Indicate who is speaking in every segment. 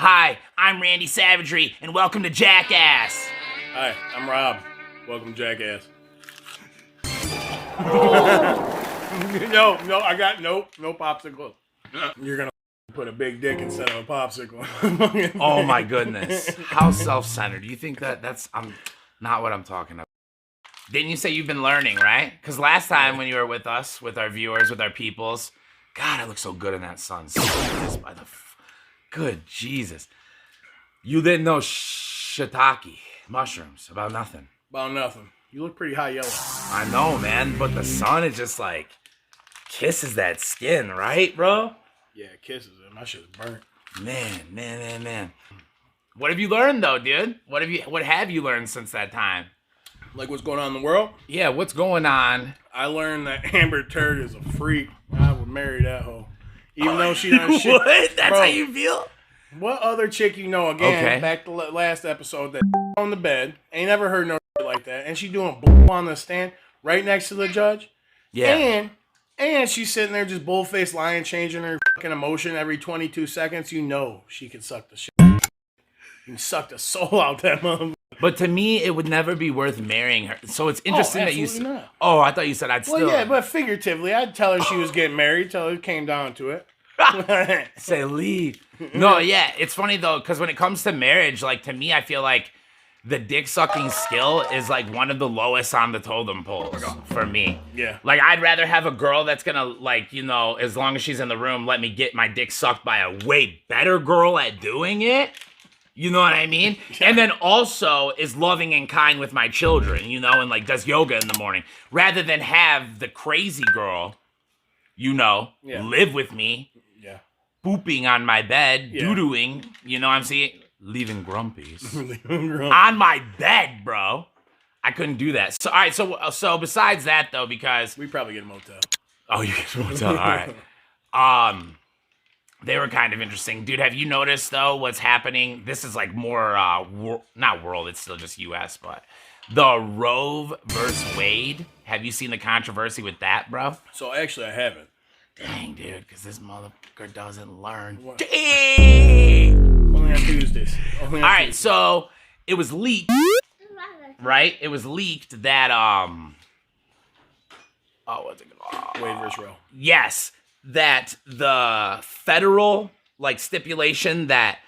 Speaker 1: Hi, I'm Randy Savagery, and welcome to Jackass.
Speaker 2: Hi, I'm Rob. Welcome, Jackass. No, I got no popsicle. You're gonna put a big dick instead of a popsicle.
Speaker 1: Oh my goodness. How self-centered. Do you think that's not what I'm talking about? Didn't you say you've been learning, right? Because last time when you were with us, with our viewers, with our peoples, God, I look so good in that sun. Good Jesus. You didn't know shiitake, mushrooms, about nothing.
Speaker 2: About nothing. You look pretty high yellow.
Speaker 1: I know, man, but the sun is just like kisses that skin, right, bro?
Speaker 2: Yeah, it kisses it. My shit's burnt.
Speaker 1: Man. What have you learned though, dude? What have you learned since that time?
Speaker 2: Like what's going on in the world?
Speaker 1: Yeah, what's going on?
Speaker 2: I learned that Amber Turd is a freak. I would marry that hoe. Even though she done shit.
Speaker 1: What? That's how you feel?
Speaker 2: What other chick you know, again, back to last episode, that on the bed, ain't never heard no shit like that, and she doing on the stand right next to the judge?
Speaker 1: Yeah.
Speaker 2: And she's sitting there just bull-faced lying, changing her fucking emotion every 22 seconds. You know she can suck the shit. You can suck the soul out that motherfucker.
Speaker 1: But to me, it would never be worth marrying her. So it's interesting that you said.
Speaker 2: Not.
Speaker 1: Oh, I thought you said I'd still.
Speaker 2: Well, yeah, but figuratively, I'd tell her she was getting married till it came down to it.
Speaker 1: Say leave. No, yeah, it's funny though, because when it comes to marriage, like to me, I feel like the dick sucking skill is like one of the lowest on the totem poles for me.
Speaker 2: Yeah.
Speaker 1: Like I'd rather have a girl that's gonna, like, you know, as long as she's in the room, let me get my dick sucked by a way better girl at doing it. You know what I mean? Yeah. And then also is loving and kind with my children, you know, and like does yoga in the morning. Rather than have the crazy girl, you know, live with me, pooping on my bed, doo-dooing, you know what I'm saying? Leaving grumpies. On my bed, bro. I couldn't do that. So, all right, so besides that, though, because...
Speaker 2: We probably get a motel.
Speaker 1: Oh, you get a motel, all right. They were kind of interesting. Dude, have you noticed, though, what's happening? This is like more, not world, it's still just U.S., but the Roe versus Wade. Have you seen the controversy with that, bro?
Speaker 2: So, actually, I haven't.
Speaker 1: Dang, dude, because this motherfucker doesn't learn.
Speaker 2: Only on Tuesdays. All
Speaker 1: right, so it was leaked, right? It was leaked that, what's it called?
Speaker 2: Wade versus Roe.
Speaker 1: Yes, that the federal, like, stipulation that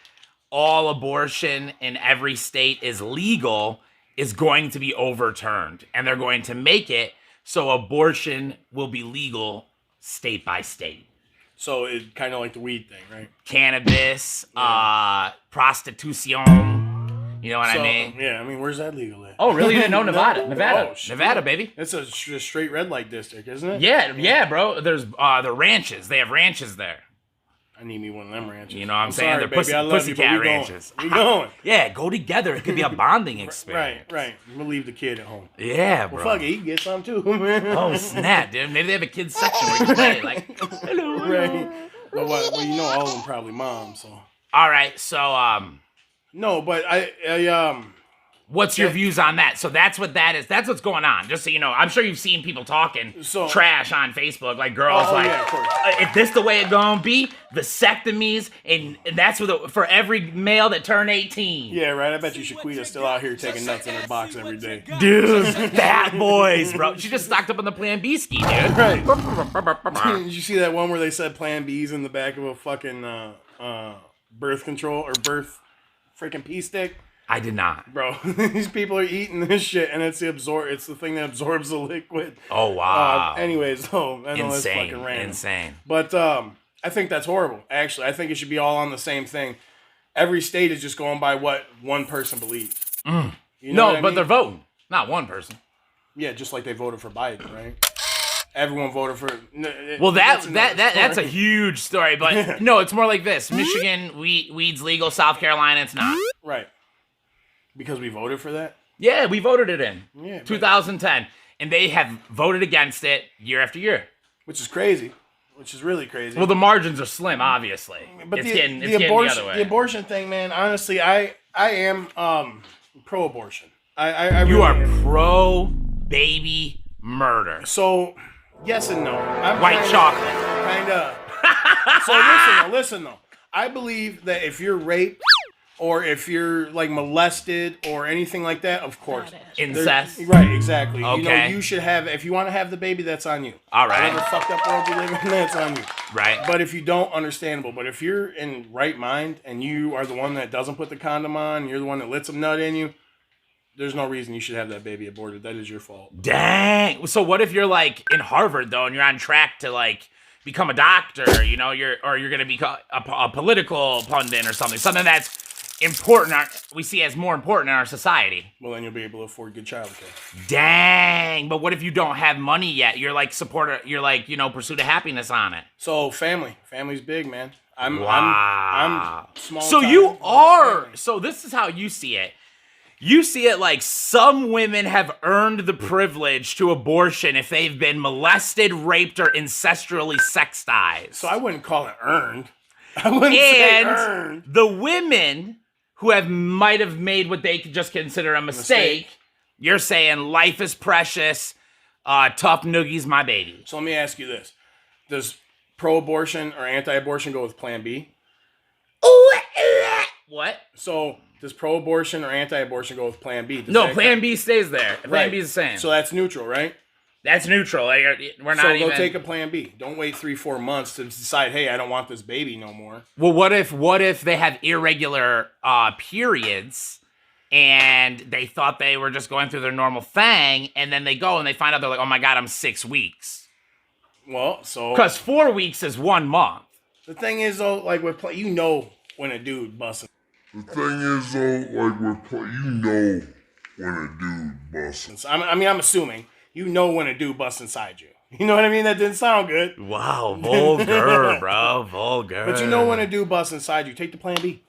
Speaker 1: all abortion in every state is legal is going to be overturned. And they're going to make it so abortion will be legal state by state.
Speaker 2: So it's kind of like the weed thing, right?
Speaker 1: Cannabis, prostitution. You know what I mean?
Speaker 2: Yeah, I mean, where's that legal at?
Speaker 1: Oh, really? You didn't know Nevada?
Speaker 2: No.
Speaker 1: Nevada.
Speaker 2: Oh,
Speaker 1: Nevada, baby.
Speaker 2: It's a straight red light district, isn't it?
Speaker 1: Yeah, bro. There's the ranches. They have ranches there.
Speaker 2: I need me one of them ranches.
Speaker 1: You know what I'm saying?
Speaker 2: Sorry,
Speaker 1: They're pussycat ranches.
Speaker 2: We going.
Speaker 1: Yeah, go together. It could be a bonding experience.
Speaker 2: Right. We'll leave the kid at home.
Speaker 1: Yeah, bro.
Speaker 2: Well, fuck it. He can get some too.
Speaker 1: Oh, snap, dude. Maybe they have a kids section where you can play. Like, hello.
Speaker 2: Right. Well, you know all of them probably moms, so.
Speaker 1: All right, so,
Speaker 2: No, but I
Speaker 1: what's your views on that? So that's what that is. That's what's going on. Just so you know, I'm sure you've seen people talking trash on Facebook, like girls
Speaker 2: yeah, of course.
Speaker 1: If this the way it gonna be, vasectomies, and that's for every male that turned 18.
Speaker 2: Yeah, right. I bet you Shaquita's still out here taking nuts in her box every day.
Speaker 1: Dude, fat boys, bro. She just stocked up on the Plan B ski, dude.
Speaker 2: Right. Did you see that one where they said Plan B's in the back of a fucking birth control or birth freaking pee stick?
Speaker 1: I did not.
Speaker 2: Bro, these people are eating this shit, and it's the thing that absorbs the liquid.
Speaker 1: Oh, wow.
Speaker 2: Anyways, I know that's fucking random.
Speaker 1: Insane.
Speaker 2: But I think that's horrible, actually. I think it should be all on the same thing. Every state is just going by what one person believes. You know but
Speaker 1: they're voting. Not one person.
Speaker 2: Yeah, just like they voted for Biden, right? Everyone voted for...
Speaker 1: Well, that's a huge story, but no, it's more like this. Michigan, weed's legal. South Carolina, it's not.
Speaker 2: Right. Because we voted for that?
Speaker 1: Yeah, we voted it in.
Speaker 2: Yeah,
Speaker 1: 2010. And they have voted against it year after year.
Speaker 2: Which is crazy. Which is really crazy.
Speaker 1: Well, the margins are slim, obviously.
Speaker 2: But
Speaker 1: it's getting the other way.
Speaker 2: The abortion thing, man, honestly, I am pro-abortion. I
Speaker 1: you
Speaker 2: really
Speaker 1: are
Speaker 2: am.
Speaker 1: pro-baby murder.
Speaker 2: So, yes and no.
Speaker 1: White chocolate.
Speaker 2: Kind of. So listen though. I believe that if you're raped or if you're like molested or anything like that, of course.
Speaker 1: Incest.
Speaker 2: Right, exactly.
Speaker 1: Okay.
Speaker 2: You know, you should have, if you want to have the baby, that's on you.
Speaker 1: All right.
Speaker 2: Whatever fucked up world you live in, that's on you.
Speaker 1: Right.
Speaker 2: But if you don't, understandable. But if you're in right mind and you are the one that doesn't put the condom on, you're the one that lets them nut in you, there's no reason you should have that baby aborted. That is your fault.
Speaker 1: Dang. So what if you're like in Harvard though, and you're on track to like become a doctor? You know, you're gonna become a political pundit or something that's important. We see as more important in our society.
Speaker 2: Well, then you'll be able to afford good childcare.
Speaker 1: Dang. But what if you don't have money yet? You're like you're like, you know, pursuit of happiness on it.
Speaker 2: So family's big, man. I'm small.
Speaker 1: So
Speaker 2: time,
Speaker 1: you are.
Speaker 2: family.
Speaker 1: So this is how you see it. You see it like some women have earned the privilege to abortion if they've been molested, raped, or ancestrally sextized.
Speaker 2: So I wouldn't call it earned. I wouldn't say earned.
Speaker 1: The women who might have made what they could just consider a mistake, you're saying life is precious, tough noogies, my baby.
Speaker 2: So let me ask you this. Does pro-abortion or anti-abortion go with Plan B?
Speaker 1: What?
Speaker 2: So does pro-abortion or anti-abortion go with Plan B?
Speaker 1: Plan B stays there. Plan B is the same.
Speaker 2: So that's neutral, right?
Speaker 1: That's neutral. We're not
Speaker 2: so
Speaker 1: even...
Speaker 2: go take a Plan B. Don't wait 3-4 months to decide, hey, I don't want this baby no more.
Speaker 1: Well, what if they have irregular periods and they thought they were just going through their normal thing, and then they go and they find out they're like, oh my God, I'm 6 weeks.
Speaker 2: Well, so...
Speaker 1: Because 4 weeks is 1 month.
Speaker 2: The thing is, though, like, you know when a dude busting. I'm assuming you know when a dude busts inside you. You know what I mean? That didn't sound good.
Speaker 1: Wow, vulgar, bro, vulgar.
Speaker 2: But you know when a dude busts inside you, take the Plan B.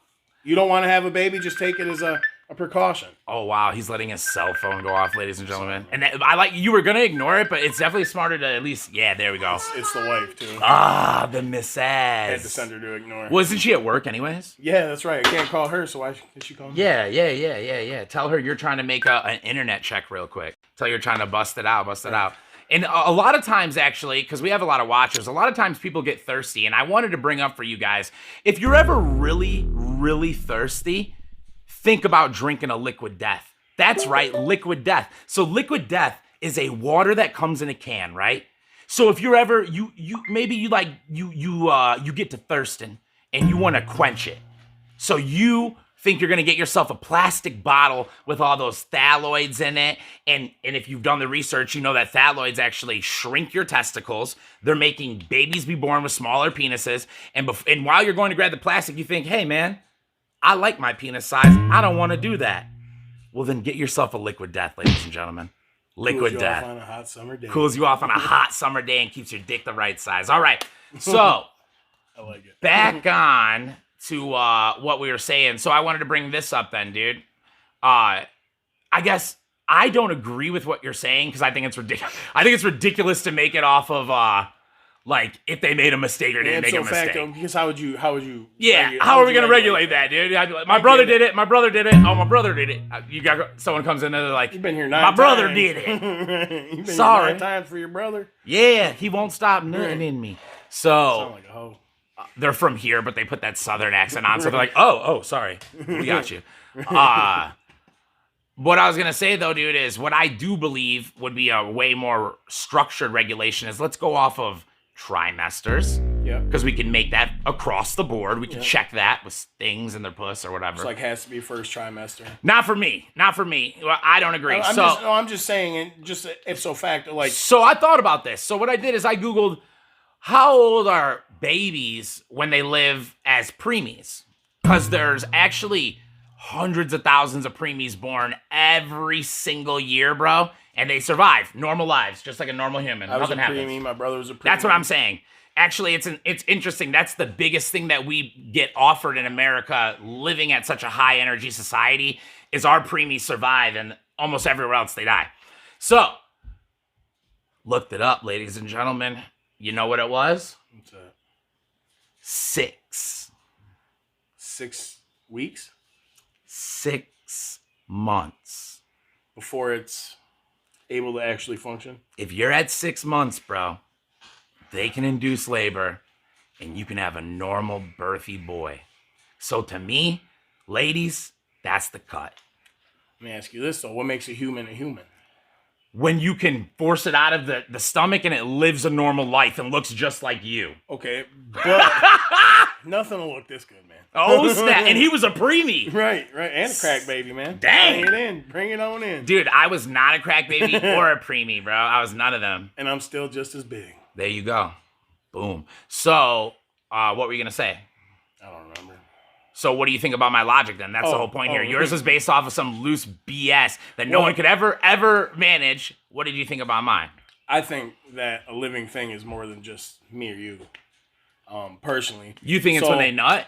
Speaker 2: You don't want to have a baby, just take it as a precaution.
Speaker 1: Oh, wow, he's letting his cell phone go off, ladies and gentlemen. And you were going to ignore it, but it's definitely smarter to at least, yeah, there we go.
Speaker 2: It's the wife, too.
Speaker 1: Ah, the missus.
Speaker 2: I had to send her to ignore.
Speaker 1: Wasn't she at work anyways?
Speaker 2: Yeah, that's right. I can't call her, so why did she call me?
Speaker 1: Yeah. Tell her you're trying to make an internet check real quick. Tell her you're trying to bust it out. And a lot of times, actually, because we have a lot of watchers, a lot of times people get thirsty. And I wanted to bring up for you guys, if you're ever really, really thirsty, think about drinking a liquid death. That's right, liquid death. So liquid death is a water that comes in a can, right? So if you're ever, you get to thirsting and you want to quench it. So you think you're going to get yourself a plastic bottle with all those phthaloids in it. And if you've done the research, you know that phthaloids actually shrink your testicles. They're making babies be born with smaller penises. And while you're going to grab the plastic, you think, hey, man, I like my penis size. I don't want to do that. Well, then get yourself a liquid death, ladies and gentlemen. Liquid death.
Speaker 2: Cools you off on a hot summer day.
Speaker 1: Cools you off on a hot summer day and keeps your dick the right size. All right. So,
Speaker 2: I like it.
Speaker 1: Back on to what we were saying. So I wanted to bring this up then, dude. I guess I don't agree with what you're saying because I think it's ridiculous. I think it's ridiculous to make it off of like if they made a mistake or didn't make a mistake.
Speaker 2: Because how would you?
Speaker 1: Yeah, how are we gonna regulate that, dude? I'd be like, my brother did it. My brother did it. Oh, my brother did it. You got someone comes in and they're like,
Speaker 2: you've been here 9
Speaker 1: my
Speaker 2: times.
Speaker 1: brother did it.
Speaker 2: You've been
Speaker 1: Sorry.
Speaker 2: here 9 times for your brother.
Speaker 1: Yeah, he won't stop nutting in me. So
Speaker 2: Sound like a hoe.
Speaker 1: they're from here, but they put that southern accent on, so they're like, oh, sorry, we got you. What I was gonna say though, dude, is what I do believe would be a way more structured regulation is let's go off of trimesters.
Speaker 2: Yeah.
Speaker 1: Because we can make that across the board. We can check that with things in their puss or whatever.
Speaker 2: It's like has to be first trimester.
Speaker 1: Not for me. Well, I don't agree.
Speaker 2: I'm just saying, and just ipso facto, like.
Speaker 1: So I thought about this. So what I did is I Googled how old are babies when they live as preemies? Because there's actually hundreds of thousands of preemies born every single year, bro. And they survive normal lives, just like a normal human. Nothing happens.
Speaker 2: Preemie. My brother was a preemie.
Speaker 1: That's what I'm saying. Actually, it's interesting. That's the biggest thing that we get offered in America living at such a high energy society is our preemies survive and almost everywhere else they die. So, looked it up, ladies and gentlemen. You know what it was?
Speaker 2: What's that?
Speaker 1: 6.
Speaker 2: 6 weeks?
Speaker 1: 6 months.
Speaker 2: Before it's able to actually function?
Speaker 1: If you're at 6 months, bro, they can induce labor and you can have a normal birthy boy. So to me, ladies, that's the cut.
Speaker 2: Let me ask you this, though. What makes a human a human?
Speaker 1: When you can force it out of the stomach and it lives a normal life and looks just like you.
Speaker 2: Okay, but nothing will look this good, man.
Speaker 1: Oh, snap. And he was a preemie.
Speaker 2: Right. And a crack baby, man.
Speaker 1: Dang.
Speaker 2: Bring it on in.
Speaker 1: Dude, I was not a crack baby or a preemie, bro. I was none of them.
Speaker 2: And I'm still just as big.
Speaker 1: There you go. Boom. So, what were you going to say?
Speaker 2: I don't remember.
Speaker 1: So what do you think about my logic then? That's the whole point here. Yours was based off of some loose BS that no one could ever manage. What did you think about mine?
Speaker 2: I think that a living thing is more than just me or you, personally.
Speaker 1: You think it's when they nut?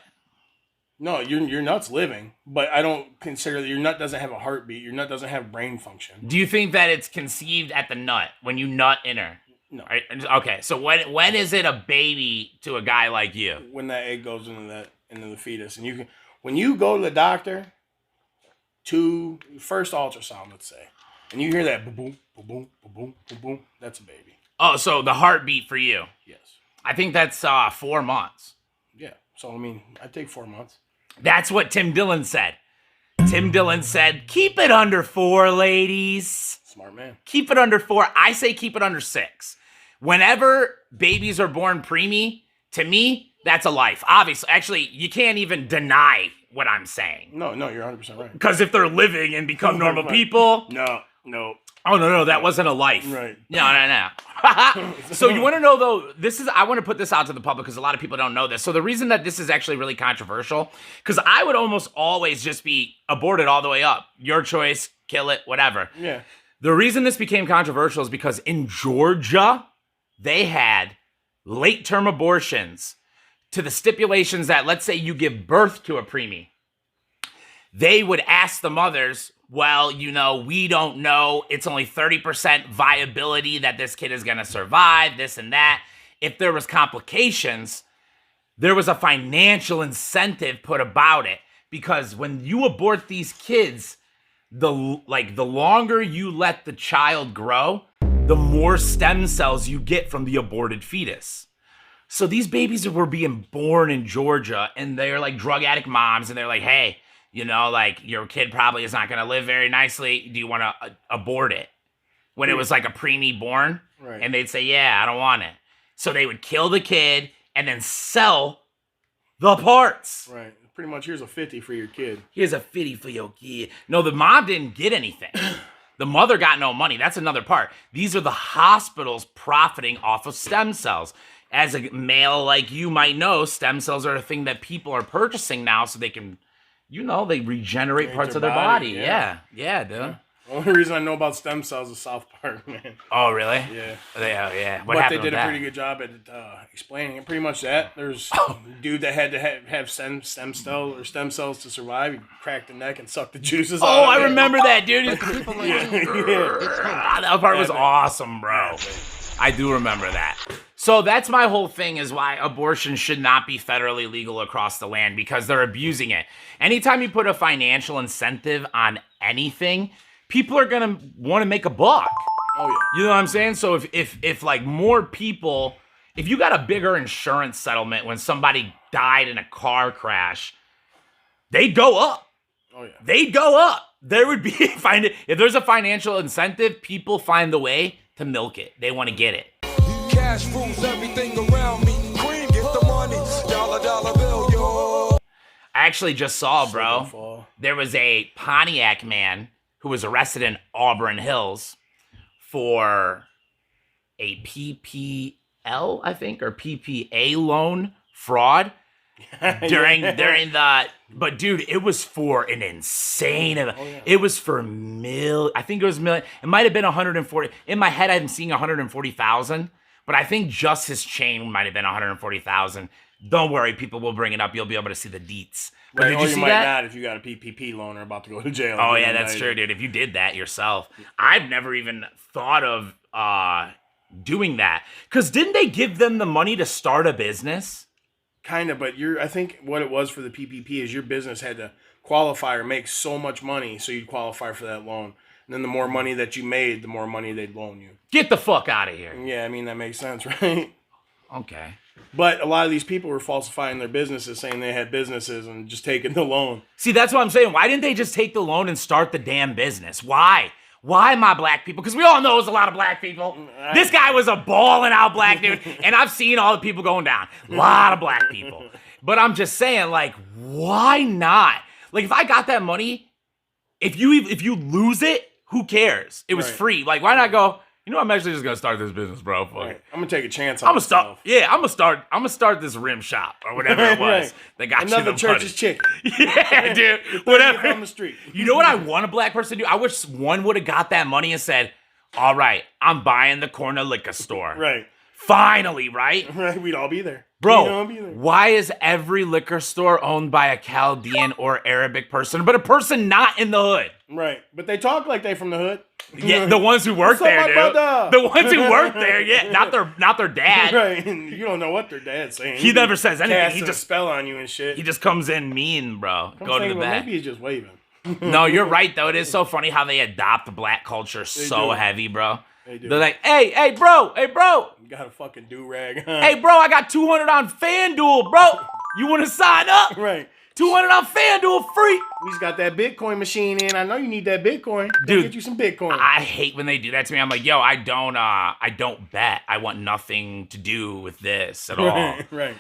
Speaker 2: No, your nut's living, but I don't consider that your nut doesn't have a heartbeat. Your nut doesn't have brain function.
Speaker 1: Do you think that it's conceived at the nut, when you nut in her?
Speaker 2: No.
Speaker 1: Right? Okay, so when is it a baby to a guy like you?
Speaker 2: When that egg goes into the fetus, and when you go to the doctor to first ultrasound, let's say, and you hear that boom, boom, boom, boom, boom, boom, that's a baby.
Speaker 1: Oh, so the heartbeat for you?
Speaker 2: Yes.
Speaker 1: I think that's 4 months.
Speaker 2: Yeah. So I mean, I take 4 months.
Speaker 1: That's what Tim Dillon said. Tim Dillon said, keep it under 4, ladies.
Speaker 2: Smart man.
Speaker 1: Keep it under 4. I say keep it under 6. Whenever babies are born preemie, to me, that's a life. Obviously, actually, you can't even deny what I'm saying.
Speaker 2: No, you're 100% right.
Speaker 1: Because if they're living and become normal people...
Speaker 2: No.
Speaker 1: Oh, no, that wasn't a life.
Speaker 2: Right.
Speaker 1: No. So you want to know, though, I want to put this out to the public because a lot of people don't know this. So the reason that this is actually really controversial, because I would almost always just be aborted all the way up. Your choice, kill it, whatever.
Speaker 2: Yeah.
Speaker 1: The reason this became controversial is because in Georgia, they had late-term abortions to the stipulations that, let's say you give birth to a preemie. They would ask the mothers, well, we don't know. It's only 30% viability that this kid is going to survive, this and that. If there was complications, there was a financial incentive put about it. Because when you abort these kids, the longer you let the child grow, the more stem cells you get from the aborted fetus. So these babies were being born in Georgia, and they're like drug addict moms, and they're like, hey, your kid probably is not going to live very nicely. Do you want to abort it? When it was like a preemie born,
Speaker 2: right.
Speaker 1: And they'd say, yeah, I don't want it. So they would kill the kid and then sell the parts.
Speaker 2: Right. Pretty much, here's a 50 for your kid.
Speaker 1: Here's a 50 for your kid. No, the mom didn't get anything. The mother got no money. That's another part. These are the hospitals profiting off of stem cells. As a male like you might know, stem cells are a thing that people are purchasing now so they can, they regenerate parts of their body. Yeah, dude.
Speaker 2: Yeah. The only reason I know about stem cells is South Park, man.
Speaker 1: Oh, really?
Speaker 2: Yeah.
Speaker 1: Yeah.
Speaker 2: But they did a pretty good job at explaining it. Pretty much that. There's a dude that had to have stem cells to survive. He cracked the neck and sucked the juices out.
Speaker 1: Oh,
Speaker 2: I
Speaker 1: remember that, dude.
Speaker 2: Yeah.
Speaker 1: That part was awesome, bro. I do remember that. So that's my whole thing, is why abortion should not be federally legal across the land, because they're abusing it. Anytime you put a financial incentive on anything, people are going to want to make a buck.
Speaker 2: Oh, yeah.
Speaker 1: You know what I'm saying? So if like more people, if you got a bigger insurance settlement when somebody died in a car crash, they'd go up.
Speaker 2: Oh, yeah.
Speaker 1: They'd go up. There would be, if there's a financial incentive, people find the way to milk it. They want to get it.
Speaker 3: Cash rules everything around me. Cream, get the money. Dollar bill, yo.
Speaker 1: I actually just saw, bro, there was a Pontiac man who was arrested in Auburn Hills for a PPL, I think, or PPA loan fraud during the, but dude, it was for an insane, it was for I think it was million, it might have been 140, in my head I'm seeing 140,000, but I think just his chain might have been 140,000. Don't worry, people will bring it up. You'll be able to see the deets. But
Speaker 2: right,
Speaker 1: did you see
Speaker 2: might
Speaker 1: that?
Speaker 2: not if you got a PPP loaner about to go to jail.
Speaker 1: Oh yeah, that's true, dude. If you did that yourself, I've never even thought of doing that. Because didn't they give them the money to start a business?
Speaker 2: Kind of, but I think what it was for the PPP is your business had to qualify or make so much money so you'd qualify for that loan. And then the more money that you made, the more money they'd loan you.
Speaker 1: Get the fuck out of here.
Speaker 2: Yeah, I mean, that makes sense, right?
Speaker 1: Okay.
Speaker 2: But a lot of these people were falsifying their businesses, saying they had businesses and just taking the loan.
Speaker 1: See, that's what I'm saying. Why didn't they just take the loan and start the damn business? Why? Why my black people? Because we all know it's a lot of black people. This guy was a balling out black dude, and I've seen all the people going down. A lot of black people. But I'm just saying, like, why not? Like, if I got that money, if you lose it, who cares? It was free. Like, why not go, you know, I'm actually just gonna start this business, bro. Fuck it.
Speaker 2: I'm gonna take a chance on
Speaker 1: I'm
Speaker 2: myself.
Speaker 1: gonna start this rim shop or whatever it was. That got
Speaker 2: Another
Speaker 1: you the
Speaker 2: church's
Speaker 1: money.
Speaker 2: chicken.
Speaker 1: Yeah, dude. Whatever.
Speaker 2: On the street.
Speaker 1: You know what I want a black person to do? I wish one would have got that money and said, all right, I'm buying the corner liquor store.
Speaker 2: Right.
Speaker 1: Finally, right?
Speaker 2: Right. We'd all be there.
Speaker 1: Bro, why is every liquor store owned by a Chaldean or Arabic person, but a person not in the hood?
Speaker 2: Right. But they talk like they from the hood.
Speaker 1: Yeah, the ones who work there, dude.
Speaker 2: Brother?
Speaker 1: The ones who work there, yeah. Not their dad.
Speaker 2: Right. And you don't know what their dad's saying.
Speaker 1: He never says anything.
Speaker 2: He just spell on you and shit.
Speaker 1: He just comes in mean, bro. Go to the back.
Speaker 2: Maybe he's just waving.
Speaker 1: No, you're right, though. It is so funny how they adopt black culture so heavy, bro.
Speaker 2: They do.
Speaker 1: They're like, hey, bro.
Speaker 2: You got a fucking do-rag.
Speaker 1: Hey, bro, I got 200 on FanDuel, bro. You want to sign up?
Speaker 2: Right.
Speaker 1: 200 on FanDuel free.
Speaker 2: We just got that Bitcoin machine in. I know you need that Bitcoin.
Speaker 1: Dude,
Speaker 2: get you some Bitcoin.
Speaker 1: I hate when they do that to me. I'm like, yo, I don't bet. I want nothing to do with this at all.
Speaker 2: Right.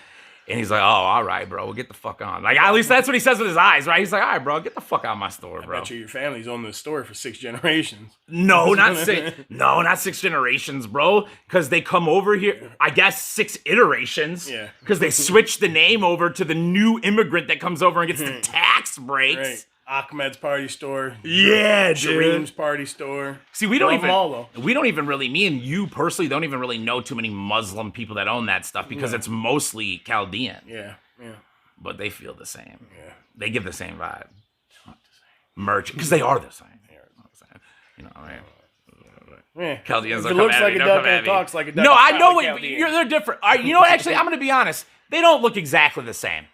Speaker 1: And he's like, oh, all right, bro, we'll get the fuck on. Like, at least that's what he says with his eyes, right? He's like, all right, bro, get the fuck out of my store, bro.
Speaker 2: I bet you your family's owned this store for 6 generations.
Speaker 1: No, not 6. No, not 6 generations, bro. Because they come over here, I guess 6 iterations.
Speaker 2: Yeah.
Speaker 1: Because they switch the name over to the new immigrant that comes over and gets the tax breaks.
Speaker 2: Right. Ahmed's party store.
Speaker 1: Yeah, dude.
Speaker 2: Shireen's party store.
Speaker 1: See, we don't even really, me and you personally don't even really know too many Muslim people that own that stuff because it's mostly Chaldean.
Speaker 2: Yeah.
Speaker 1: But they feel the same.
Speaker 2: Yeah.
Speaker 1: They give the same vibe. Merch, because they are the same. You know, right?
Speaker 2: Yeah.
Speaker 1: Chaldeans
Speaker 2: If
Speaker 1: don't
Speaker 2: it looks
Speaker 1: come
Speaker 2: like
Speaker 1: at
Speaker 2: a
Speaker 1: me,
Speaker 2: duck
Speaker 1: don't come
Speaker 2: and
Speaker 1: at me.
Speaker 2: talks like a duck.
Speaker 1: No,
Speaker 2: it's
Speaker 1: I
Speaker 2: not
Speaker 1: know
Speaker 2: like
Speaker 1: what
Speaker 2: Chaldean.
Speaker 1: they're different. All right, you know what? Actually, I'm gonna be honest. They don't look exactly the same.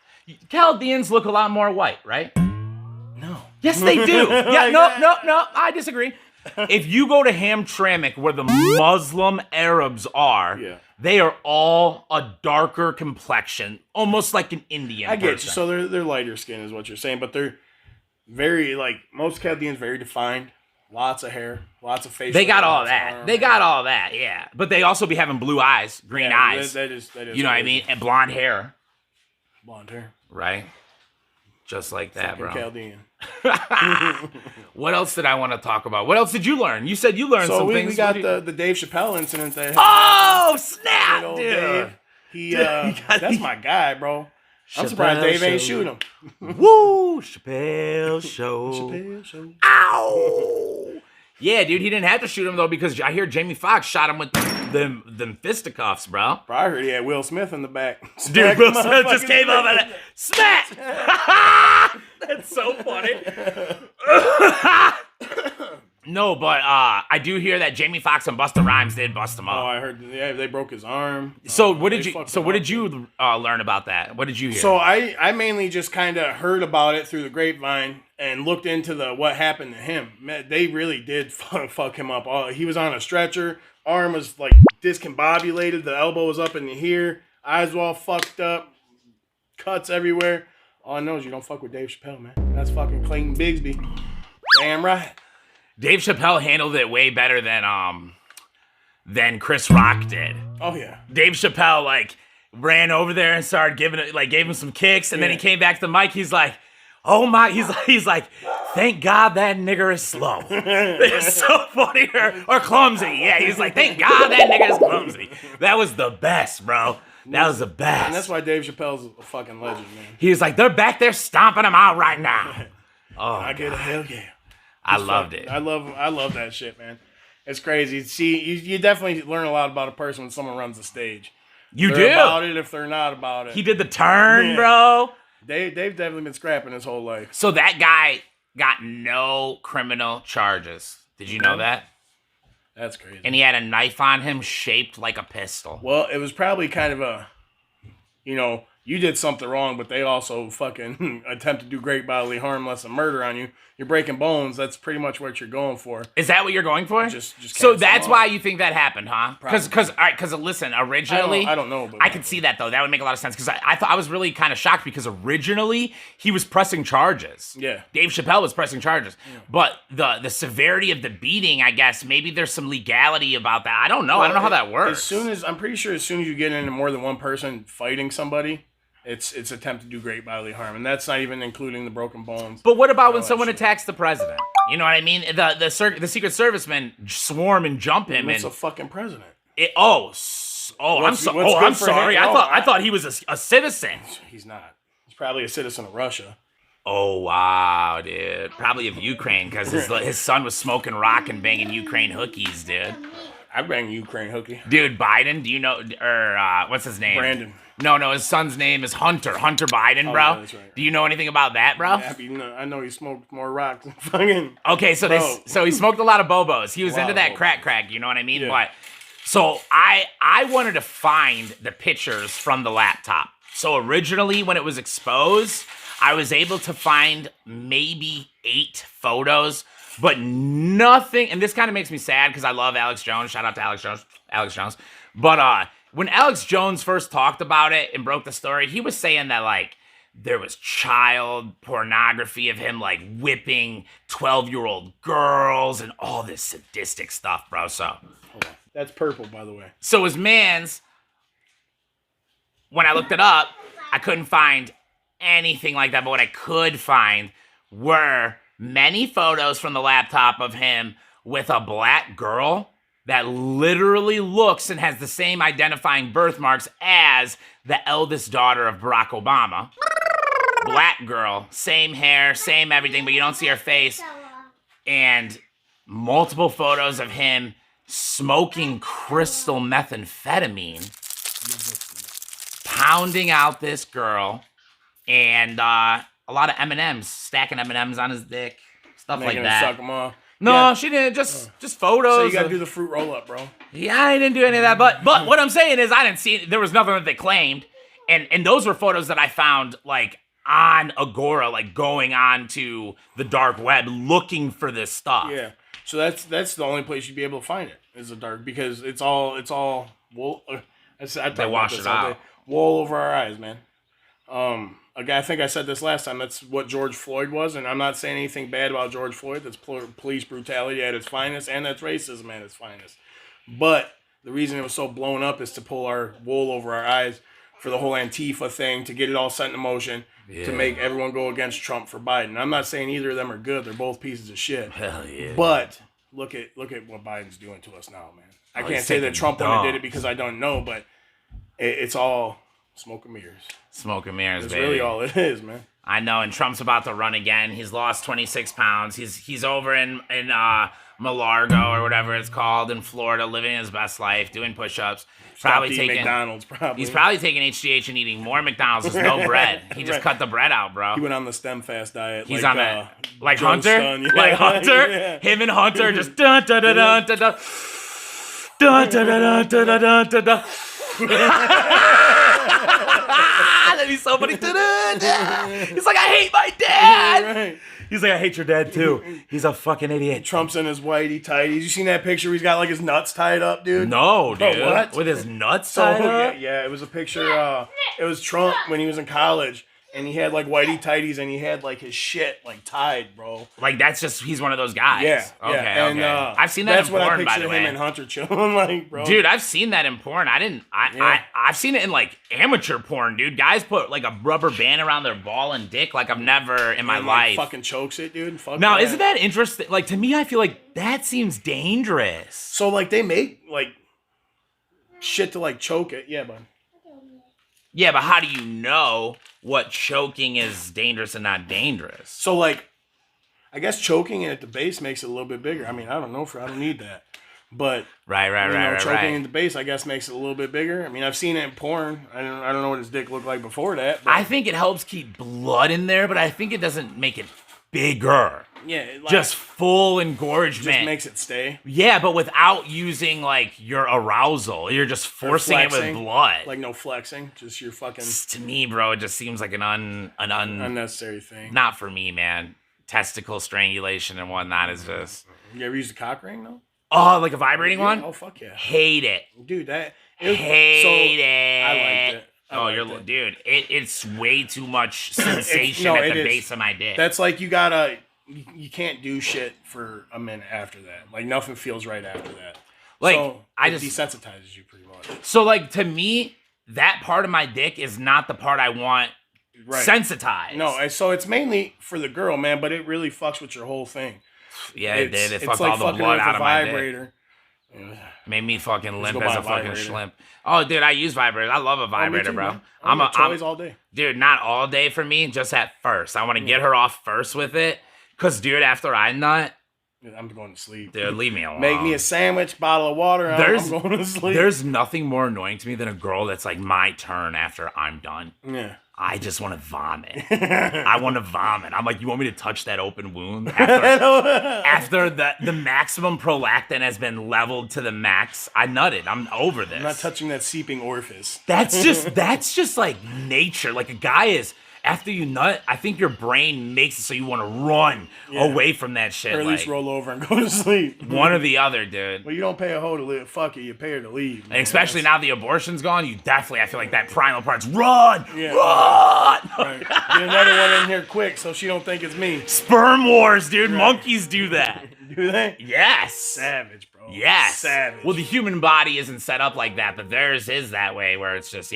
Speaker 1: Chaldeans look a lot more white, right?
Speaker 2: No.
Speaker 1: Yes, they do. Yeah, no. I disagree. If you go to Hamtramck, where the Muslim Arabs are, they are all a darker complexion, almost like an Indian.
Speaker 2: I get
Speaker 1: person.
Speaker 2: you. So they're lighter skin, is what you're saying, but they're very most Chaldeans very defined. Lots of hair, lots of facial.
Speaker 1: They got all that. They got all that, yeah. But they also be having blue eyes, green eyes.
Speaker 2: That is.
Speaker 1: You know what I mean? And blonde hair.
Speaker 2: Blonde hair.
Speaker 1: Right? Just like that,
Speaker 2: Fucking
Speaker 1: bro.
Speaker 2: Chaldean.
Speaker 1: What else did I want to talk about? What else did you learn? You said you learned some things.
Speaker 2: We got the Dave Chappelle incident that
Speaker 1: Oh, snap, dude.
Speaker 2: Dave. He that's my guy, bro. I'm
Speaker 1: Chappelle
Speaker 2: surprised Dave ain't
Speaker 1: show.
Speaker 2: shoot him.
Speaker 1: Woo! Chappelle Show.
Speaker 2: Chappelle Show.
Speaker 1: Ow! Yeah, dude, he didn't have to shoot him, though, because I hear Jamie Foxx shot him with them fisticuffs, bro.
Speaker 2: Bro, I heard he had Will Smith in the back.
Speaker 1: Dude, Will Smith just came up and smack! That's so funny. No, but I do hear that Jamie Foxx and Busta Rhymes did bust him up.
Speaker 2: Oh, I heard. Yeah, they broke his arm.
Speaker 1: So what did you learn about that? What did you hear?
Speaker 2: So I mainly just kind of heard about it through the grapevine and looked into what happened to him. Man, they really did fuck him up. He was on a stretcher. Arm was like discombobulated. The elbow was up in here. Eyes were all fucked up. Cuts everywhere. All I know is you don't fuck with Dave Chappelle, man. That's fucking Clayton Bigsby. Damn right.
Speaker 1: Dave Chappelle handled it way better than Chris Rock did.
Speaker 2: Oh yeah.
Speaker 1: Dave Chappelle ran over there and started gave him some kicks, and then he came back to the mic. He's like, "Oh my!" He's like, "Thank God that nigger is slow." It's so funny or clumsy. Yeah, he's like, "Thank God that nigger is clumsy." That was the best, bro. That was the best.
Speaker 2: And that's why Dave Chappelle's a fucking legend, man.
Speaker 1: He was like, "They're back there stomping him out right now." Oh,
Speaker 2: I get a hell yeah.
Speaker 1: I loved it.
Speaker 2: I love that shit, man. It's crazy. See, you definitely learn a lot about a person when someone runs the stage.
Speaker 1: You
Speaker 2: They're
Speaker 1: do.
Speaker 2: about it if they're not about it.
Speaker 1: He did the turn, bro.
Speaker 2: They've definitely been scrapping his whole life.
Speaker 1: So that guy got no criminal charges. Did you know that?
Speaker 2: That's crazy.
Speaker 1: And he had a knife on him shaped like a pistol.
Speaker 2: Well, it was probably kind of a, you did something wrong, but they also fucking attempt to do great bodily harm, less than murder on you. You're breaking bones. That's pretty much what you're going for.
Speaker 1: Is that what you're going for?
Speaker 2: Just
Speaker 1: so that's why you think that happened, huh? Because listen, originally
Speaker 2: I don't know, but
Speaker 1: I could see that though. That would make a lot of sense because I thought I was really kind of shocked because originally he was pressing charges.
Speaker 2: Yeah.
Speaker 1: Dave Chappelle was pressing charges, but the severity of the beating, I guess maybe there's some legality about that. I don't know. I don't know how that works.
Speaker 2: I'm pretty sure as soon as you get into more than one person fighting somebody, it's attempt to do great bodily harm, and that's not even including the broken bones.
Speaker 1: But what about when someone attacks the president? You know what I mean? The Secret Servicemen swarm and jump him.
Speaker 2: It's a fucking president.
Speaker 1: I'm sorry. I thought he was a citizen.
Speaker 2: He's not. He's probably a citizen of Russia.
Speaker 1: Oh wow, dude. Probably of Ukraine because his son was smoking rock and banging Ukraine hookies, dude.
Speaker 2: I bang Ukraine hookie.
Speaker 1: Dude, Biden, do you know, or what's his name?
Speaker 2: Brandon.
Speaker 1: No, his son's name is Hunter Biden, bro.
Speaker 2: Yeah, that's right.
Speaker 1: Do you know anything about that, bro?
Speaker 2: Yeah, I know he smoked more rocks than fucking.
Speaker 1: Okay, so he smoked a lot of bobos. He was into that crack, you know what I mean?
Speaker 2: Yeah.
Speaker 1: But so I wanted to find the pictures from the laptop. So originally when it was exposed, I was able to find maybe 8 photos, but nothing, and this kind of makes me sad because I love Alex Jones. Shout out to Alex Jones. But when Alex Jones first talked about it and broke the story, he was saying that, like, there was child pornography of him, like, whipping 12-year-old girls and all this sadistic stuff, bro. So
Speaker 2: That's purple, by the way.
Speaker 1: So his man's, when I looked it up, I couldn't find anything like that. But what I could find were many photos from the laptop of him with a black girl that literally looks and has the same identifying birthmarks as the eldest daughter of Barack Obama. Black girl, same hair, same everything, but you don't see her face. And multiple photos of him smoking crystal methamphetamine, pounding out this girl, and a lot of M&Ms, stacking M&Ms on his dick, stuff
Speaker 2: Making
Speaker 1: like that.
Speaker 2: Suck them off.
Speaker 1: No,
Speaker 2: Yeah.
Speaker 1: she didn't. Just photos.
Speaker 2: So you gotta do the fruit roll up, bro.
Speaker 1: Yeah, I didn't do any of that. But what I'm saying is, I didn't see. There was nothing that they claimed, and those were photos that I found like on Agora, like going on to the dark web looking for this stuff.
Speaker 2: Yeah. So that's the only place you'd be able to find it is the dark, because it's all wool.
Speaker 1: They wash it out.
Speaker 2: Wool over our eyes, man. I think I said this last time. That's what George Floyd was, and I'm not saying anything bad about George Floyd. That's police brutality at its finest, and that's racism at its finest. But the reason it was so blown up is to pull our wool over our eyes for the whole Antifa thing, to get it all set in motion, to make everyone go against Trump for Biden. I'm not saying either of them are good. They're both pieces of shit.
Speaker 1: Hell yeah.
Speaker 2: But look at what Biden's doing to us now, man. I can't say that Trump wouldn't have did it because I don't know, but it's all smoke and mirrors.
Speaker 1: Smoke and mirrors,
Speaker 2: That's
Speaker 1: baby.
Speaker 2: really all it is, man.
Speaker 1: I know, and Trump's about to run again. He's lost 26 pounds. He's over in Malargo or whatever it's called in Florida, living his best life, doing push-ups.
Speaker 2: Stop eating McDonald's, probably.
Speaker 1: He's probably taking HGH and eating more McDonald's with no bread. He just cut the bread out, bro.
Speaker 2: He went on the stem fast diet.
Speaker 1: He's
Speaker 2: like,
Speaker 1: on that, like
Speaker 2: Joe
Speaker 1: Hunter,
Speaker 2: Stun, yeah.
Speaker 1: like Hunter.
Speaker 2: Yeah.
Speaker 1: Him and Hunter just dun dun dun dun dun dun dun dun dun dun dun dun dun. That'd be so funny. He's like, I hate my dad.
Speaker 2: Right.
Speaker 1: He's like, I hate your dad too. He's a fucking idiot.
Speaker 2: Trump's in his whitey tighties. You seen that picture where he's got like his nuts tied up, dude?
Speaker 1: No, dude.
Speaker 2: Oh, what?
Speaker 1: With his nuts tied up?
Speaker 2: Yeah, it was a picture. It was Trump when he was in college, and he had like whitey tighties, and he had like his shit like tied, bro.
Speaker 1: Like that's just, he's one of those guys.
Speaker 2: Yeah.
Speaker 1: Okay.
Speaker 2: And,
Speaker 1: okay. I've seen that
Speaker 2: that's
Speaker 1: in
Speaker 2: what
Speaker 1: porn,
Speaker 2: I
Speaker 1: by
Speaker 2: pictured
Speaker 1: the way.
Speaker 2: him and Hunter chilling, like, bro.
Speaker 1: Dude, I've seen that in porn. I've seen it in like amateur porn, dude. Guys put like a rubber band around their ball and dick like I've never in my
Speaker 2: And,
Speaker 1: life.
Speaker 2: Like, fucking chokes it, dude. Fuck
Speaker 1: Now,
Speaker 2: that.
Speaker 1: isn't that interesting? Like, to me, I feel like that seems dangerous.
Speaker 2: So like they make like shit to like choke it? Yeah, bud.
Speaker 1: Yeah, but how do you know what choking is dangerous and not dangerous?
Speaker 2: So like, I guess choking it at the base makes it a little bit bigger. I mean, I don't know, I don't need that. But
Speaker 1: Right.
Speaker 2: choking in the base, I guess, makes it a little bit bigger. I mean, I've seen it in porn. I don't know what his dick looked like before that. But
Speaker 1: I think it helps keep blood in there, but I think it doesn't make it bigger.
Speaker 2: Yeah,
Speaker 1: Just full engorgement.
Speaker 2: just makes it stay.
Speaker 1: Yeah, but without using like your arousal. You're just forcing it with
Speaker 2: flexing.
Speaker 1: blood.
Speaker 2: Like no flexing, just your fucking
Speaker 1: To me, bro, it just seems like an
Speaker 2: unnecessary thing.
Speaker 1: not for me, man. Testicle strangulation and whatnot is just
Speaker 2: You ever used a cock ring though?
Speaker 1: oh, like a vibrating
Speaker 2: Yeah.
Speaker 1: one?
Speaker 2: Oh fuck yeah,
Speaker 1: Hate it.
Speaker 2: dude. It
Speaker 1: Hate it.
Speaker 2: I liked it.
Speaker 1: Oh, you're dude. It's way too much sensation
Speaker 2: no,
Speaker 1: at
Speaker 2: it
Speaker 1: the
Speaker 2: is.
Speaker 1: base of my dick.
Speaker 2: That's like you can't do shit for a minute after that. Like nothing feels right after that.
Speaker 1: Like,
Speaker 2: so
Speaker 1: I
Speaker 2: it
Speaker 1: just
Speaker 2: desensitizes you pretty much.
Speaker 1: so like to me, that part of my dick is not the part I want sensitized.
Speaker 2: No, and so it's mainly for the girl, man. But it really fucks with your whole thing.
Speaker 1: Yeah, it did. It
Speaker 2: It's
Speaker 1: fucked
Speaker 2: like
Speaker 1: all the
Speaker 2: fucking
Speaker 1: blood
Speaker 2: with
Speaker 1: out
Speaker 2: a
Speaker 1: of my dick.
Speaker 2: vibrator.
Speaker 1: Made me fucking limp
Speaker 2: go
Speaker 1: as
Speaker 2: buy
Speaker 1: a
Speaker 2: a
Speaker 1: fucking
Speaker 2: vibrator.
Speaker 1: schlimp. Oh, dude, I use vibrators. I love a vibrator,
Speaker 2: too,
Speaker 1: bro.
Speaker 2: man.
Speaker 1: I'm
Speaker 2: toys all day.
Speaker 1: dude, not all day for me, just at first. I want to get her off first with it. Cause, dude, after I nut,
Speaker 2: I'm going to sleep.
Speaker 1: dude, leave me alone.
Speaker 2: Make me a sandwich, bottle of water. I'm going to sleep.
Speaker 1: There's nothing more annoying to me than a girl that's like my turn after I'm done.
Speaker 2: Yeah.
Speaker 1: I just want to vomit. I want to vomit. I'm like, you want me to touch that open wound after the maximum prolactin has been leveled to the max? I nutted. I'm over this.
Speaker 2: I'm not touching that seeping orifice.
Speaker 1: That's just like nature. Like a guy is after you nut, I think your brain makes it so you want to run away from that shit.
Speaker 2: Or at least roll over and go to sleep.
Speaker 1: One or the other, dude.
Speaker 2: Well, you don't pay a hoe to live. Fuck it, you pay her to leave.
Speaker 1: And especially now the abortion's gone, you definitely, I feel like that primal part's run, run.
Speaker 2: Right. Get another one in here quick so she don't think it's me.
Speaker 1: Sperm wars, dude. Monkeys do that.
Speaker 2: Do they?
Speaker 1: Yes.
Speaker 2: Savage, bro.
Speaker 1: Yes.
Speaker 2: Savage.
Speaker 1: Well, the human body isn't set up like that, but theirs is that way where it's just,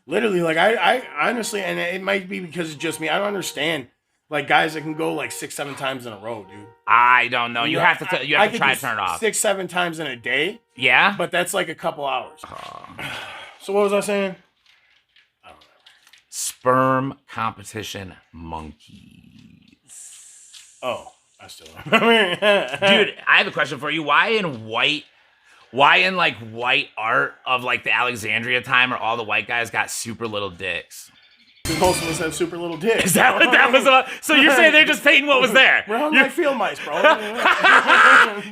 Speaker 2: Literally, like I honestly, and it might be because it's just me. I don't understand, like guys that can go like 6-7 times in a row, dude.
Speaker 1: I don't know. You have to try
Speaker 2: could
Speaker 1: to turn it off.
Speaker 2: 6-7 times in a day.
Speaker 1: Yeah?
Speaker 2: But that's like a couple hours. So what was I saying? I don't know.
Speaker 1: Sperm competition monkeys.
Speaker 2: Oh, I still remember.
Speaker 1: Dude, I have a question for you. Why in white art of like the Alexandria time where all the white guys got super little dicks?
Speaker 2: Because most of us have super little dicks.
Speaker 1: Is that what that was about? So you're saying they're just painting what was there?
Speaker 2: We're hung like field mice, bro.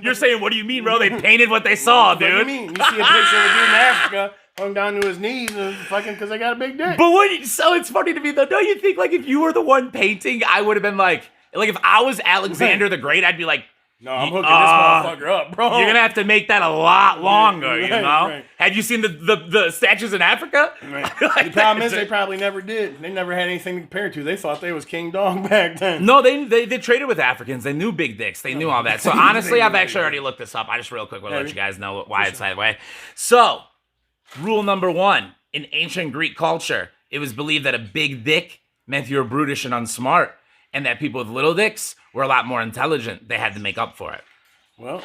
Speaker 1: You're saying, what do you mean, bro? They painted what they saw,
Speaker 2: What do you
Speaker 1: dude.
Speaker 2: mean? You see a picture of a dude in Africa hung down to his knees and fucking because I got a big dick.
Speaker 1: But so it's funny to me though. Don't you think like if you were the one painting, I would have been like if I was Alexander the Great, I'd be like,
Speaker 2: no, I'm hooking this motherfucker up, bro.
Speaker 1: you're gonna have to make that a lot longer, you know?
Speaker 2: Right.
Speaker 1: Have you seen the statues in Africa?
Speaker 2: Right.
Speaker 1: Like
Speaker 2: The problem
Speaker 1: that.
Speaker 2: is they probably never did. They never had anything to compare to. They thought they was king dog back then.
Speaker 1: No, they traded with Africans. They knew big dicks. They knew all that. So honestly, I've actually already looked this up. I just real quick want to let you guys know why it's that way. So, rule number 1. In ancient Greek culture, it was believed that a big dick meant you were brutish and unsmart, and that people with little dicks were a lot more intelligent. They had to make up for it.
Speaker 2: Well,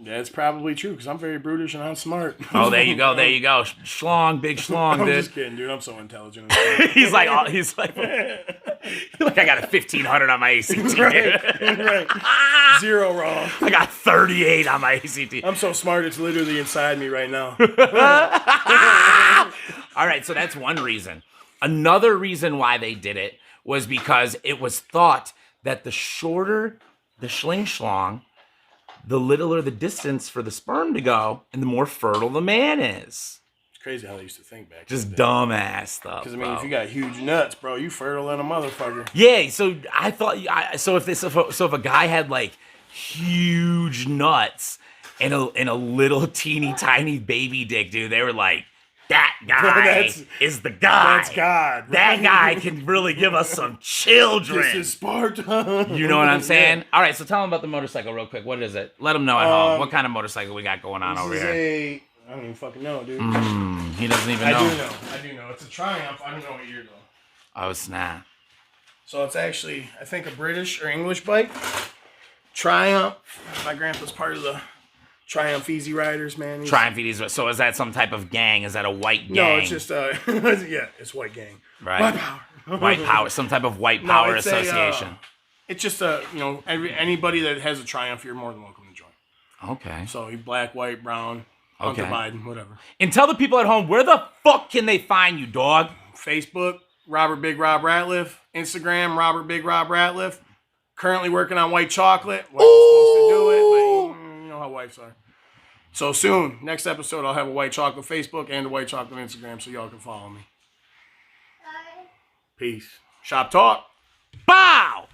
Speaker 2: that's probably true because I'm very brutish and I'm smart.
Speaker 1: Oh, there you go. There you go. Schlong, big schlong,
Speaker 2: I'm
Speaker 1: dude.
Speaker 2: just kidding, dude. I'm so intelligent.
Speaker 1: he's like, I got a 1500 on my ACT.
Speaker 2: right. 0 wrong.
Speaker 1: I got 38 on my ACT.
Speaker 2: I'm so smart, it's literally inside me right now.
Speaker 1: All right, so that's one reason. Another reason why they did it was because it was thought that the shorter the schling schlong, the littler the distance for the sperm to go, and the more fertile the man is.
Speaker 2: It's crazy how they used to think back.
Speaker 1: Just dumbass stuff.
Speaker 2: Because I mean, if you got huge nuts, bro, you fertile than a motherfucker.
Speaker 1: Yeah, so I thought if a guy had like huge nuts and a little teeny tiny baby dick, dude, they were like, that guy is the guy.
Speaker 2: That's God.
Speaker 1: That guy can really give us some children.
Speaker 2: This is Sparta.
Speaker 1: You know what I'm saying? Yeah. All right, so tell them about the motorcycle real quick. What is it? Let them know at home. What kind of motorcycle we got going on over here?
Speaker 2: I don't even fucking know, dude.
Speaker 1: He doesn't even know.
Speaker 2: I do know. It's a Triumph. I don't know what year though.
Speaker 1: Oh, snap.
Speaker 2: So it's actually, I think, a British or English bike. Triumph. My grandpa's part of the Triumph Easy Riders, man.
Speaker 1: Triumph Easy. So is that some type of gang? Is that a white gang?
Speaker 2: No, it's just it's white gang.
Speaker 1: Right.
Speaker 2: White power.
Speaker 1: White power. Some type of white power association.
Speaker 2: It's just anybody that has a Triumph, you're more than welcome to join.
Speaker 1: Okay.
Speaker 2: So black, white, brown, Hunter Biden, whatever.
Speaker 1: And tell the people at home, where the fuck can they find you, dog?
Speaker 2: Facebook, Robert Big Rob Ratliff. Instagram, Robert Big Rob Ratliff. Currently working on white chocolate. Wife was supposed to do it, but you know how wives are. So soon, next episode, I'll have a white chocolate Facebook and a white chocolate Instagram so y'all can follow me. Peace. Shop talk.
Speaker 1: Bow!